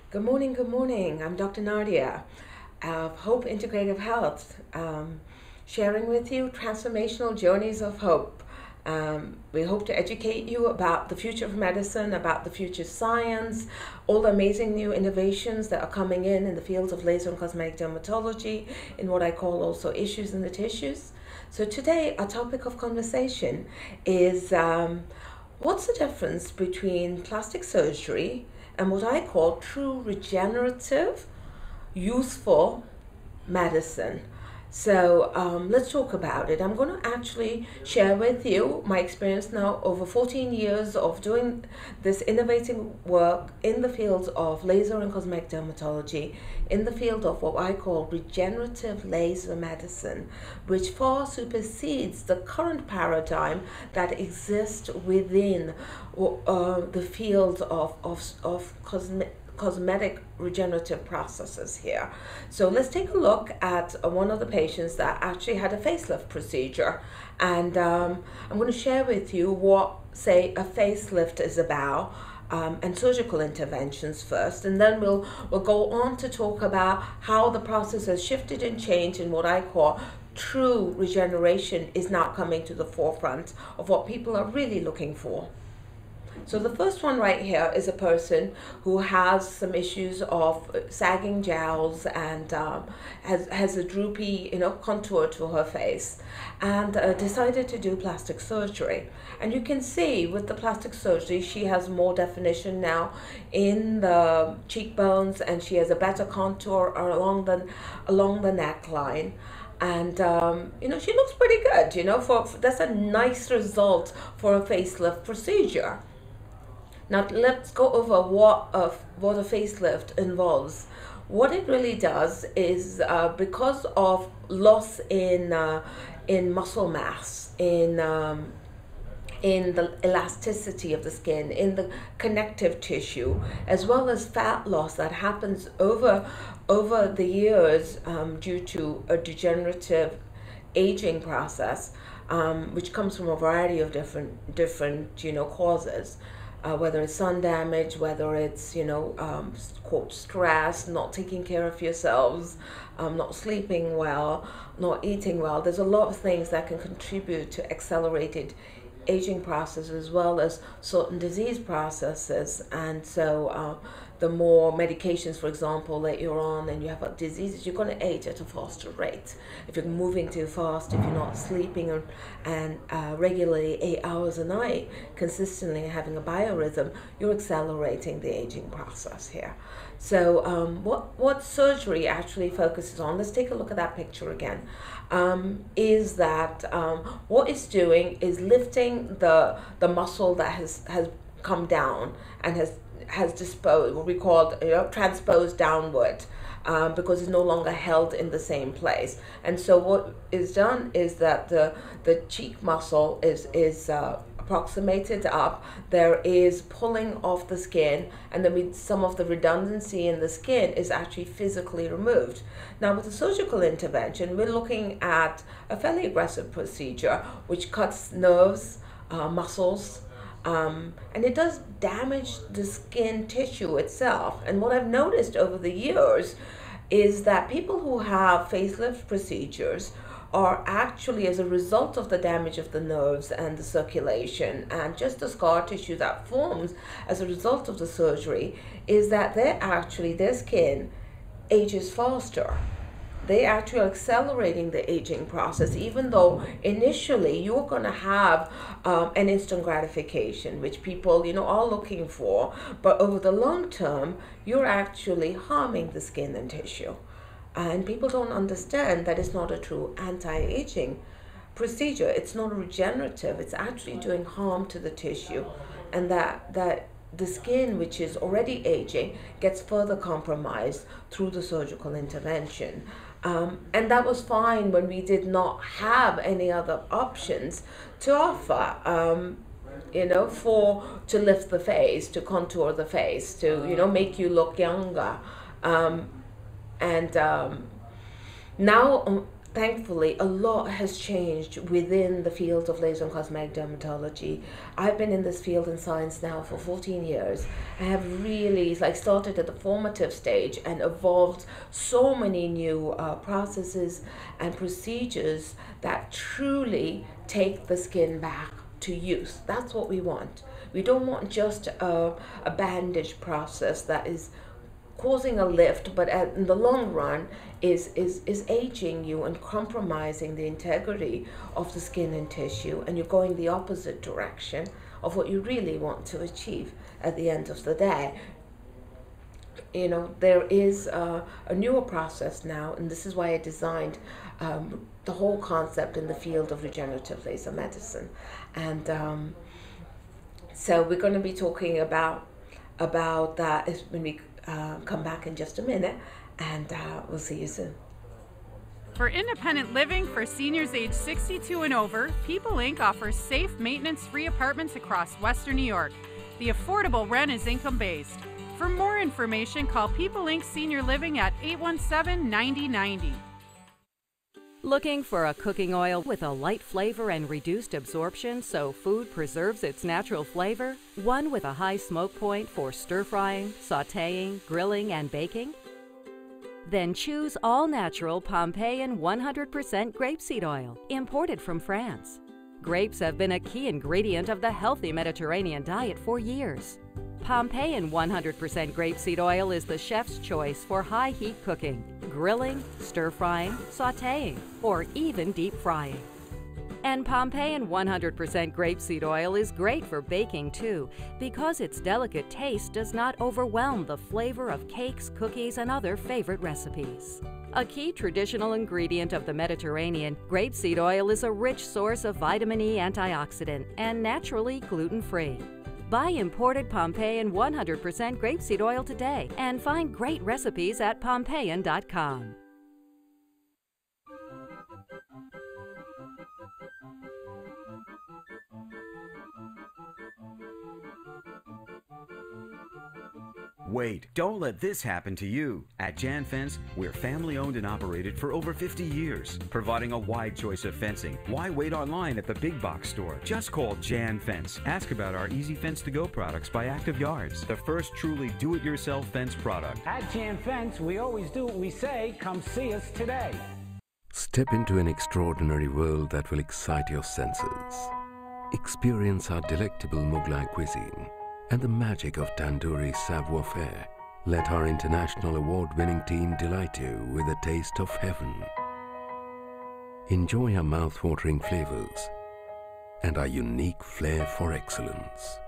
Good morning, good morning. I'm Dr. Nadia of Hope Integrative Health, sharing with you transformational journeys of hope. We hope to educate you about the future of medicine, about the future of science, all the amazing new innovations that are coming in the fields of laser and cosmetic dermatology, in what I call also issues in the tissues. So today, our topic of conversation is what's the difference between plastic surgery and what I call true regenerative, useful medicine. So let's talk about it. I'm going to actually share with you my experience now over 14 years of doing this innovating work in the fields of laser and cosmetic dermatology, in the field of what I call regenerative laser medicine, which far supersedes the current paradigm that exists within the field of cosmetic regenerative processes here. So let's take a look at one of the patients that actually had a facelift procedure, and I'm going to share with you what, say, a facelift is about. And surgical interventions first, and then we'll go on to talk about how the process has shifted and changed, and what I call true regeneration is now coming to the forefront of what people are really looking for. So the first one right here is a person who has some issues of sagging jowls and has a droopy, contour to her face, and decided to do plastic surgery. And you can see with the plastic surgery, she has more definition now in the cheekbones, and she has a better contour along the neckline. And she looks pretty good. For that's a nice result for a facelift procedure. Now let's go over what a facelift involves. What it really does is because of loss in muscle mass, in the elasticity of the skin, in the connective tissue, as well as fat loss that happens over the years due to a degenerative aging process, which comes from a variety of different causes. Whether it's sun damage, whether it's quote stress, not taking care of yourselves, not sleeping well, not eating well. There's a lot of things that can contribute to accelerated aging process, as well as certain disease processes. And so the more medications, for example, that you're on and you have diseases, you're going to age at a faster rate. If you're moving too fast, if you're not sleeping and regularly 8 hours a night, consistently having a biorhythm, you're accelerating the aging process here. So what surgery actually focuses on, let's take a look at that picture again, is that what it's doing is lifting the muscle that has come down and has disposed, what we call transposed downward, because it's no longer held in the same place. And so what is done is that the cheek muscle is approximated up. There is pulling off the skin, and then some of the redundancy in the skin is actually physically removed. Now with the surgical intervention, we're looking at a fairly aggressive procedure which cuts nerves, muscles, and it does damage the skin tissue itself. And what I've noticed over the years is that people who have facelift procedures are actually, as a result of the damage of the nerves and the circulation and just the scar tissue that forms as a result of the surgery, is that their skin ages faster. They actually are accelerating the aging process, even though initially you're going to have an instant gratification, which people are looking for, but over the long term you're actually harming the skin and tissue. And people don't understand that it's not a true anti-aging procedure. It's not regenerative. It's actually doing harm to the tissue, and that the skin, which is already aging, gets further compromised through the surgical intervention. And that was fine when we did not have any other options to offer, to lift the face, to contour the face, to, make you look younger. And now thankfully, a lot has changed within the field of laser and cosmetic dermatology. I've been in this field in science now for 14 years. I have really started at the formative stage and evolved so many new processes and procedures that truly take the skin back to use. That's what we want. We don't want just a bandage process that is causing a lift, but in the long run is aging you and compromising the integrity of the skin and tissue, and you're going the opposite direction of what you really want to achieve at the end of the day. There is a newer process now, and this is why I designed the whole concept in the field of regenerative laser medicine. And so we're going to be talking about that when we come back in just a minute, and we'll see you soon. For independent living for seniors age 62 and over, People Inc. offers safe, maintenance-free apartments across Western New York. The affordable rent is income-based. For more information, call People Inc. Senior Living at 817-9090. Looking for a cooking oil with a light flavor and reduced absorption so food preserves its natural flavor? One with a high smoke point for stir-frying, sautéing, grilling, and baking? Then choose all-natural Pompeian 100% grapeseed oil, imported from France. Grapes have been a key ingredient of the healthy Mediterranean diet for years. Pompeian 100% grapeseed oil is the chef's choice for high-heat cooking, grilling, stir-frying, sautéing, or even deep frying. And Pompeian 100% grapeseed oil is great for baking too, because its delicate taste does not overwhelm the flavor of cakes, cookies, and other favorite recipes. A key traditional ingredient of the Mediterranean, grapeseed oil is a rich source of vitamin E antioxidant and naturally gluten-free. Buy imported Pompeian 100% grapeseed oil today and find great recipes at Pompeian.com. Wait, don't let this happen to you. At Jan Fence, we're family owned and operated for over 50 years, providing a wide choice of fencing. Why wait online at the big box store? Just call Jan Fence. Ask about our Easy Fence to Go products by Active Yards, the first truly do-it-yourself fence product. At Jan Fence, we always do what we say. Come see us today. Step into an extraordinary world that will excite your senses. Experience our delectable Mughlai cuisine and the magic of tandoori savoir-faire. Let our international award-winning team delight you with a taste of heaven. Enjoy our mouth-watering flavors and our unique flair for excellence.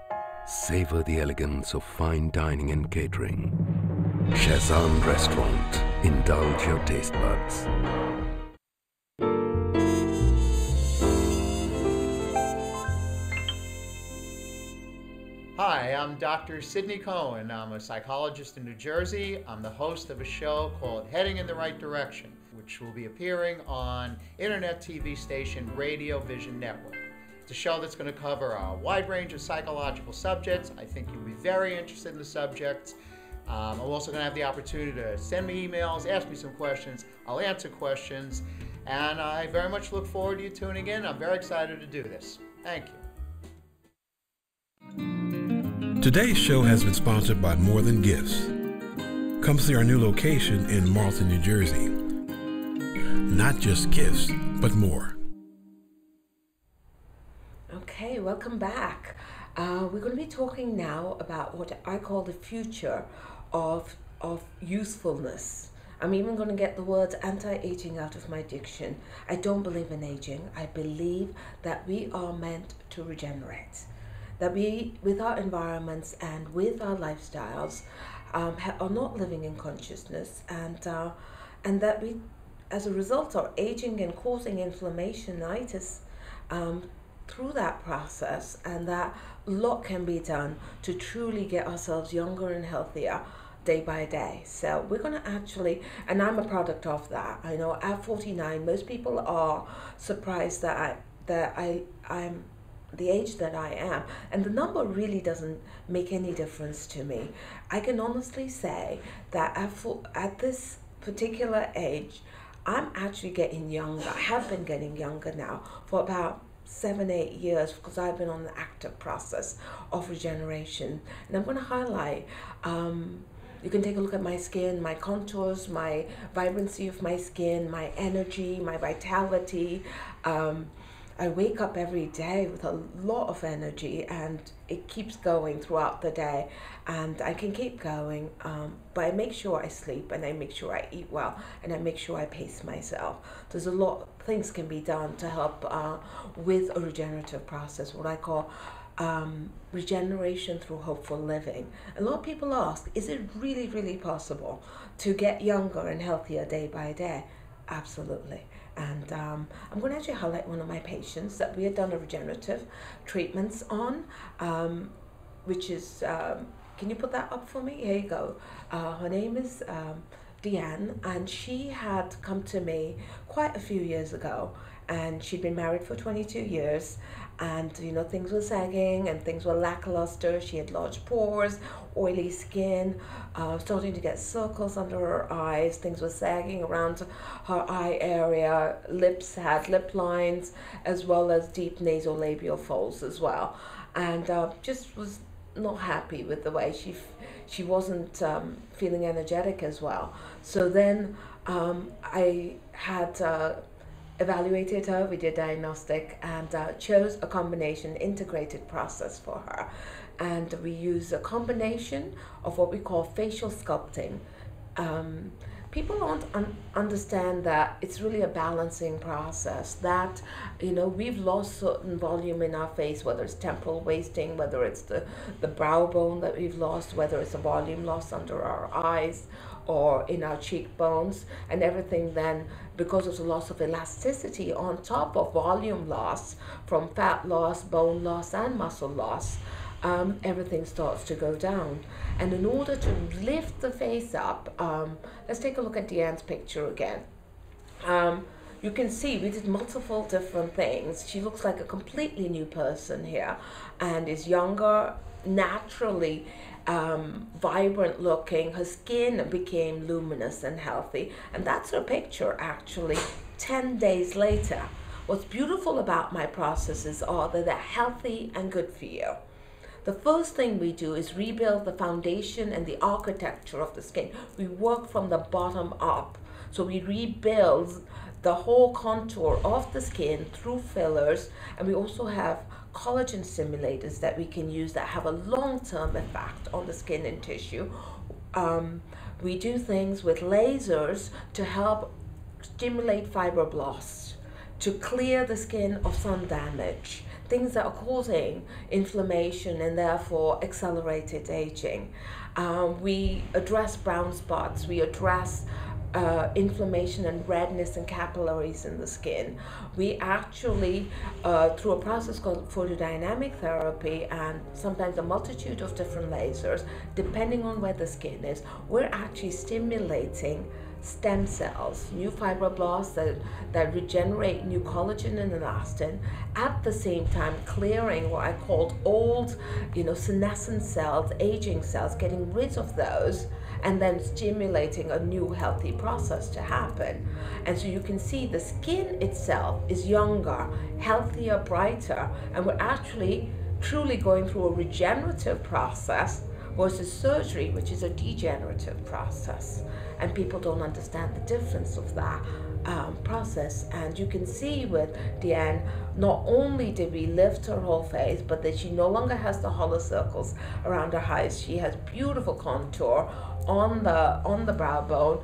Savor the elegance of fine dining and catering. Shazam Restaurant. Indulge your taste buds. Hi, I'm Dr. Sidney Cohen. I'm a psychologist in New Jersey. I'm the host of a show called Heading in the Right Direction, which will be appearing on internet TV station Radio Vision Network. It's a show that's going to cover a wide range of psychological subjects. I think you'll be very interested in the subjects. I'm also going to have the opportunity to send me emails, ask me some questions. I'll answer questions, and I very much look forward to you tuning in. I'm very excited to do this. Thank you. Today's show has been sponsored by More Than Gifts. Come see our new location in Marlton, New Jersey. Not just gifts, but more. Okay, welcome back. We're going to be talking now about what I call the future of usefulness. I'm even going to get the words anti-aging out of my diction. I don't believe in aging. I believe that we are meant to regenerate. That we, with our environments and with our lifestyles, are not living in consciousness, and that we, as a result, are aging and causing inflammationitis through that process, and that a lot can be done to truly get ourselves younger and healthier day by day. So we're going to actually, and I'm a product of that. I know at 49, most people are surprised that I'm the age that I am, and the number really doesn't make any difference to me. I can honestly say that at this particular age, I'm actually getting younger. I have been getting younger now for about 7-8 years, because I've been on the active process of regeneration. And I'm going to highlight, you can take a look at my skin, my contours, my vibrancy of my skin, my energy, my vitality. I wake up every day with a lot of energy, and it keeps going throughout the day, and I can keep going, but I make sure I sleep, and I make sure I eat well, and I make sure I pace myself. There's a lot of things can be done to help with a regenerative process, what I call regeneration through hopeful living. A lot of people ask, is it really, really possible to get younger and healthier day by day? Absolutely. And I'm going to actually highlight one of my patients that we had done a regenerative treatments on, which is, can you put that up for me? Here you go. Her name is Deanne, and she had come to me quite a few years ago, and she'd been married for 22 years, and things were sagging and things were lackluster. She had large pores, oily skin, starting to get circles under her eyes. Things were sagging around her eye area. Lips had lip lines, as well as deep nasolabial folds as well, and just was not happy with the way she wasn't feeling energetic as well. So then I had evaluated her, we did diagnostic, and chose a combination integrated process for her. And we use a combination of what we call facial sculpting. People don't understand that it's really a balancing process, that we've lost certain volume in our face, whether it's temporal wasting, whether it's the brow bone that we've lost, whether it's a volume loss under our eyes or in our cheekbones, and everything then, because of the loss of elasticity on top of volume loss from fat loss, bone loss, and muscle loss, everything starts to go down. And in order to lift the face up, let's take a look at Deanne's picture again. You can see we did multiple different things. She looks like a completely new person here, and is younger, naturally vibrant looking. Her skin became luminous and healthy, and that's her picture actually 10 days later. What's beautiful about my processes are that they're healthy and good for you. The first thing we do is rebuild the foundation and the architecture of the skin. We work from the bottom up. So we rebuild the whole contour of the skin through fillers, and we also have collagen simulators that we can use that have a long-term effect on the skin and tissue. We do things with lasers to help stimulate fibroblasts, to clear the skin of sun damage, things that are causing inflammation and therefore accelerated aging. We address brown spots, we address inflammation and redness and capillaries in the skin. We actually, through a process called photodynamic therapy and sometimes a multitude of different lasers, depending on where the skin is, we're actually stimulating stem cells, new fibroblasts that regenerate new collagen and elastin, at the same time clearing what I called old, senescent cells, aging cells, getting rid of those, and then stimulating a new healthy process to happen. And so you can see the skin itself is younger, healthier, brighter, and we're actually truly going through a regenerative process versus surgery, which is a degenerative process. And people don't understand the difference of that process. And you can see with Deanne, not only did we lift her whole face, but that she no longer has the hollow circles around her eyes. She has beautiful contour on the brow bone.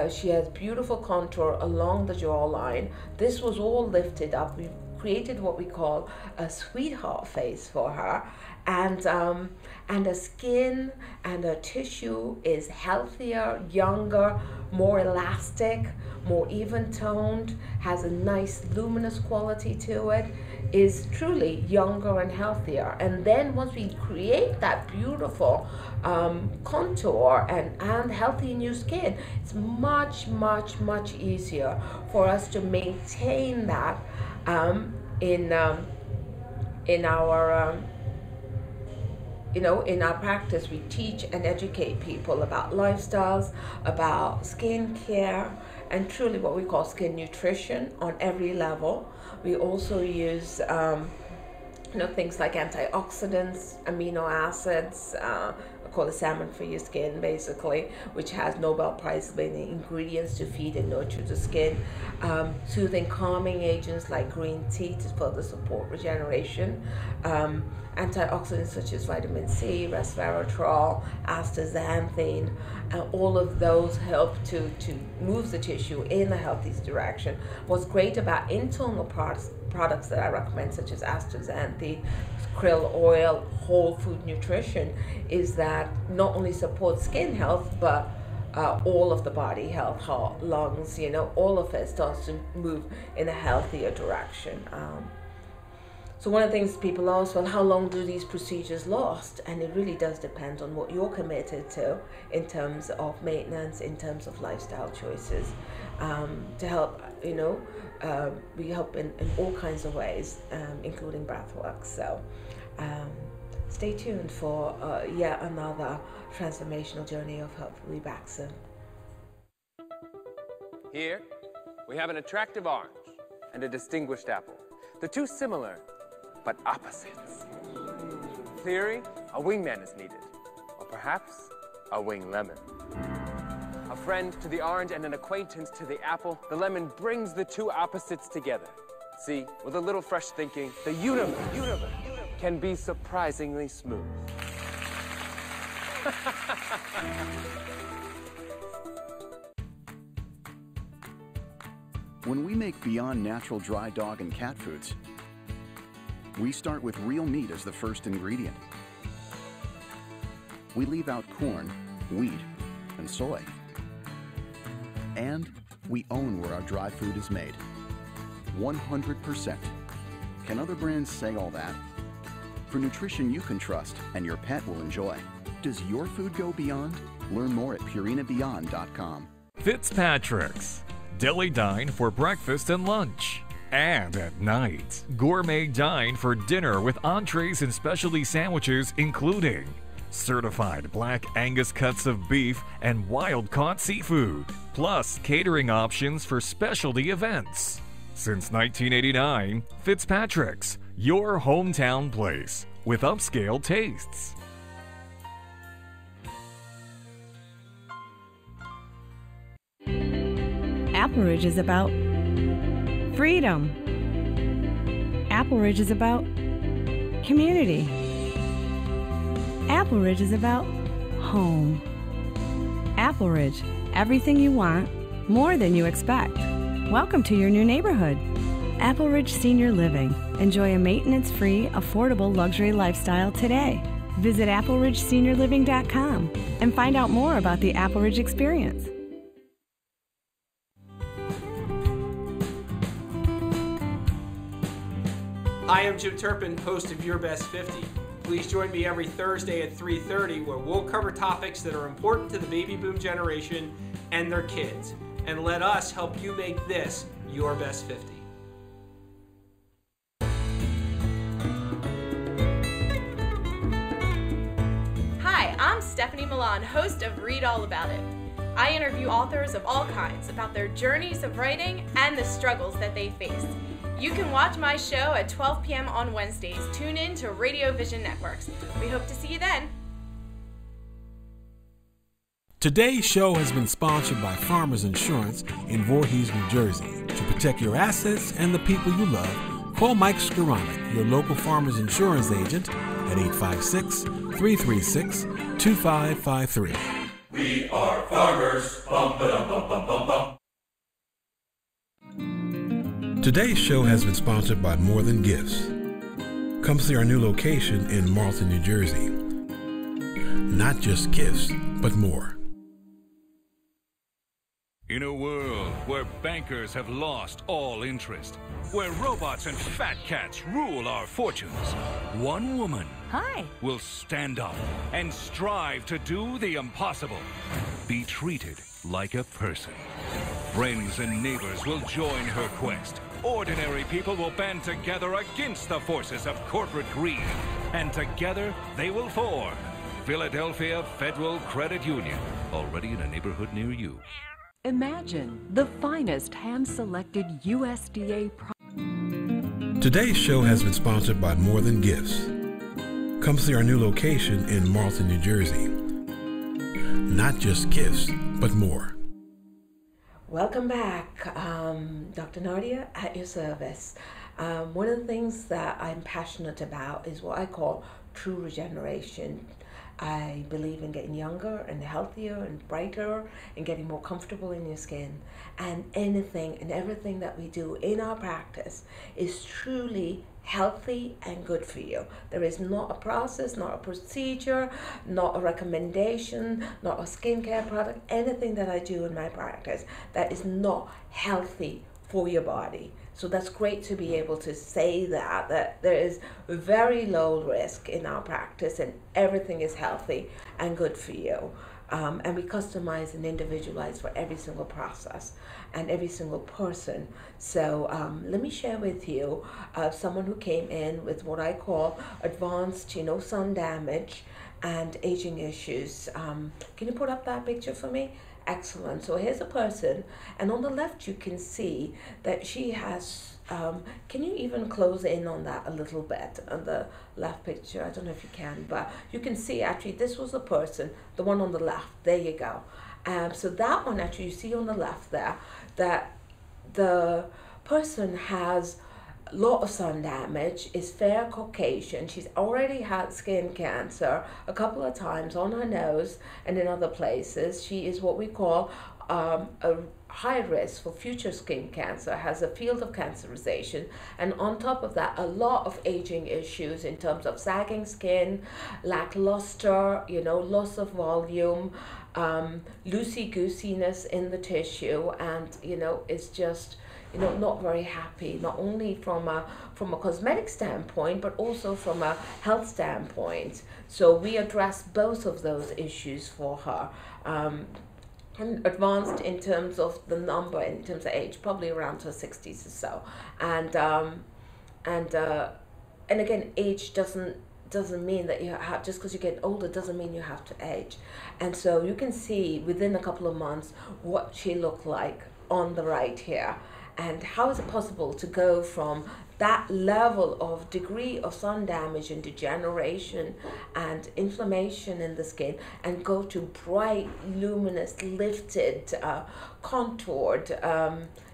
She has beautiful contour along the jawline. This was all lifted up. We created what we call a sweetheart face for her, and her skin and her tissue is healthier, younger, more elastic, more even toned, has a nice luminous quality to it, is truly younger and healthier. And then once we create that beautiful contour and healthy new skin, it's much, much, much easier for us to maintain that in our in our practice, we teach and educate people about lifestyles, about skin care, and truly what we call skin nutrition on every level. We also use things like antioxidants, amino acids, called the salmon for your skin, basically, which has Nobel Prize-winning ingredients to feed and nurture the skin. Soothing, calming agents like green tea to further support regeneration. Antioxidants such as vitamin C, resveratrol, astaxanthin, all of those help to move the tissue in a healthy direction. What's great about internal products that I recommend, such as astaxanthin, krill oil, whole food nutrition, is that not only supports skin health, but all of the body health, heart, lungs, all of it starts to move in a healthier direction. So one of the things people ask, well, how long do these procedures last? And it really does depend on what you're committed to in terms of maintenance, in terms of lifestyle choices, to help, we help in all kinds of ways, including breath work. So stay tuned for yet another transformational journey of Health. We'll be back soon. Here, we have an attractive orange and a distinguished apple. The two similar, but opposites. Theory, a wingman is needed, or perhaps a wing lemon. A friend to the orange and an acquaintance to the apple, the lemon brings the two opposites together. See, with a little fresh thinking, the universe can be surprisingly smooth. When we make Beyond Natural dry dog and cat foods, we start with real meat as the first ingredient. We leave out corn, wheat, and soy. And we own where our dry food is made. 100%. Can other brands say all that? For nutrition you can trust and your pet will enjoy. Does your food go beyond? Learn more at purinabeyond.com. Fitzpatrick's. Deli dine for breakfast and lunch. And at night, gourmet dine for dinner with entrees and specialty sandwiches including certified black Angus cuts of beef and wild-caught seafood, plus catering options for specialty events. Since 1989, Fitzpatrick's, your hometown place with upscale tastes. Apple Ridge is about freedom. Apple Ridge is about community. Apple Ridge is about home. Apple Ridge, everything you want, more than you expect. Welcome to your new neighborhood. Apple Ridge Senior Living. Enjoy a maintenance-free, affordable luxury lifestyle today. Visit appleridgeseniorliving.com and find out more about the Apple Ridge experience. Hi, I'm Jim Turpin, host of Your Best 50. Please join me every Thursday at 3:30 where we'll cover topics that are important to the baby boom generation and their kids. And let us help you make this your best 50. Hi, I'm Stephanie Milan, host of Read All About It. I interview authors of all kinds about their journeys of writing and the struggles that they face. You can watch my show at 12 p.m. on Wednesdays. Tune in to Radio Vision Networks. We hope to see you then. Today's show has been sponsored by Farmers Insurance in Voorhees, New Jersey. To protect your assets and the people you love, call Mike Skoranek, your local Farmers Insurance agent, at 856-336-2553. We are farmers. Bum, ba-dum, bum, bum, bum, bum. Today's show has been sponsored by More Than Gifts. Come see our new location in Marlton, New Jersey. Not just gifts, but more. In a world where bankers have lost all interest, where robots and fat cats rule our fortunes, one woman will stand up and strive to do the impossible. Be treated like a person. Friends and neighbors will join her quest ordinary people will band together against the forces of corporate greed. And together they will form Philadelphia Federal Credit Union, already in a neighborhood near you. Imagine the finest hand-selected USDA products. Today's show has been sponsored by More Than Gifts. Come see our new location in Marlton, New Jersey. Not just gifts, but more. Welcome back. Dr. Nadia at your service. One of the things that I'm passionate about is what I call true regeneration. I believe in getting younger and healthier and brighter and getting more comfortable in your skin. And anything and everything that we do in our practice is truly healthy and good for you. There is not a process, not a procedure, not a recommendation, not a skincare product, anything that I do in my practice that is not healthy for your body. So that's great to be able to say that there is very low risk in our practice and everything is healthy and good for you. And we customize and individualize for every single process and every single person. So let me share with you someone who came in with what I call advanced, sun damage and aging issues. Can you put up that picture for me? Excellent. So here's a person, and on the left you can see that she has, can you even close in on that a little bit on the left picture? I don't know if you can, but you can see actually this was the person, the one on the left. There you go. So that one actually you see on the left there, that the person has a lot of sun damage, is fair Caucasian. She's already had skin cancer a couple of times on her nose and in other places. She is what we call a high risk for future skin cancer, has a field of cancerization, and on top of that a lot of aging issues in terms of sagging skin, lackluster, loss of volume, loosey-goosiness in the tissue, and it's just not very happy, not only from a cosmetic standpoint, but also from a health standpoint. So we address both of those issues for her. And advanced in terms of the number, in terms of age, probably around her 60s or so. And again, age doesn't mean that you have, just because you get older doesn't mean you have to age. And so you can see within a couple of months what she looked like on the right here. And how is it possible to go from that level of degree of sun damage and degeneration and inflammation in the skin and go to bright, luminous, lifted, contoured?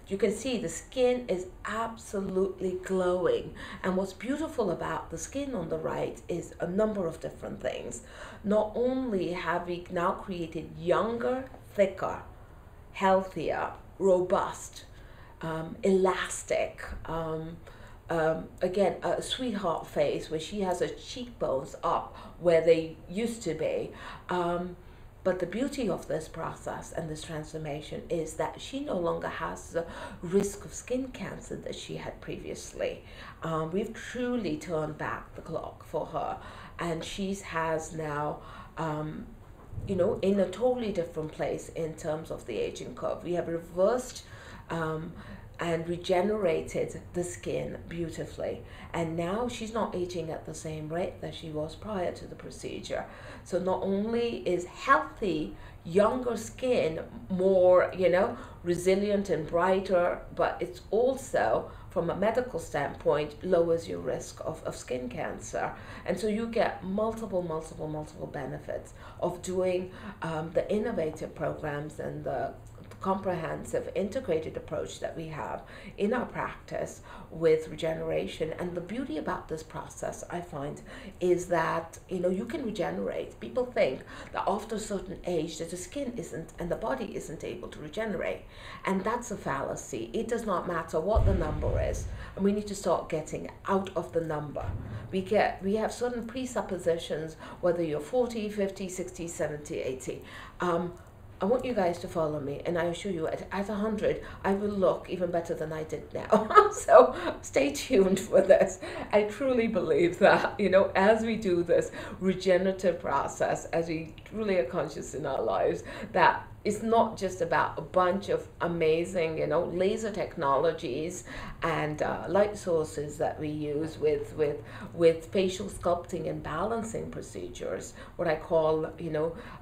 You can see the skin is absolutely glowing. And what's beautiful about the skin on the right is a number of different things. Not only have we now created younger, thicker, healthier, robust, elastic, again, a sweetheart face where she has her cheekbones up where they used to be. But the beauty of this process and this transformation is that she no longer has the risk of skin cancer that she had previously. We've truly turned back the clock for her, and she has now in a totally different place in terms of the aging curve. We have reversed and regenerated the skin beautifully, and now she's not aging at the same rate that she was prior to the procedure. So not only is healthy, younger skin more, resilient and brighter, but it's also, from a medical standpoint, lowers your risk of skin cancer. And so you get multiple benefits of doing the innovative programs and the comprehensive integrated approach that we have in our practice with regeneration. And the beauty about this process, I find, is that you can regenerate. People think that after a certain age that the skin isn't and the body isn't able to regenerate, and that's a fallacy. It does not matter what the number is, and we need to start getting out of the number. We have certain presuppositions, whether you're 40, 50, 60, 70, 80. I want you guys to follow me, and I assure you at 100 I will look even better than I did now. So stay tuned for this. I truly believe that as we do this regenerative process, as we truly are conscious in our lives, that it's not just about a bunch of amazing, laser technologies and light sources that we use with facial sculpting and balancing procedures. What I call,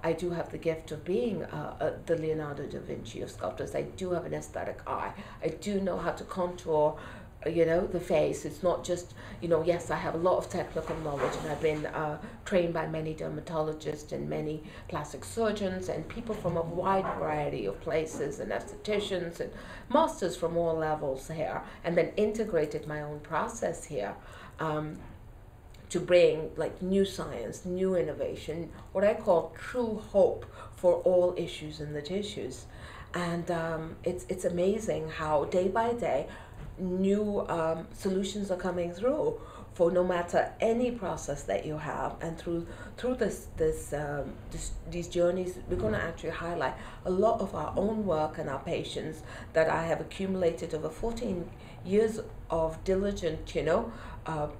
I do have the gift of being the Leonardo da Vinci of sculptors. I do have an aesthetic eye. I do know how to contour the face. It's not just, yes, I have a lot of technical knowledge, and I've been trained by many dermatologists and many plastic surgeons and people from a wide variety of places, and estheticians and masters from all levels here, and then integrated my own process here to bring like new science, new innovation, what I call true hope for all issues in the tissues. And it's amazing how day by day new solutions are coming through for no matter any process that you have. And through these journeys, we're going to actually highlight a lot of our own work and our patients that I have accumulated over 14 years of diligent,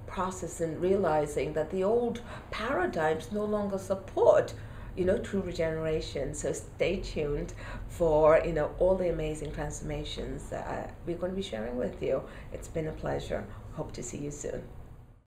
process in realizing that the old paradigms no longer support true regeneration. So stay tuned for, all the amazing transformations that we're going to be sharing with you. It's been a pleasure. Hope to see you soon.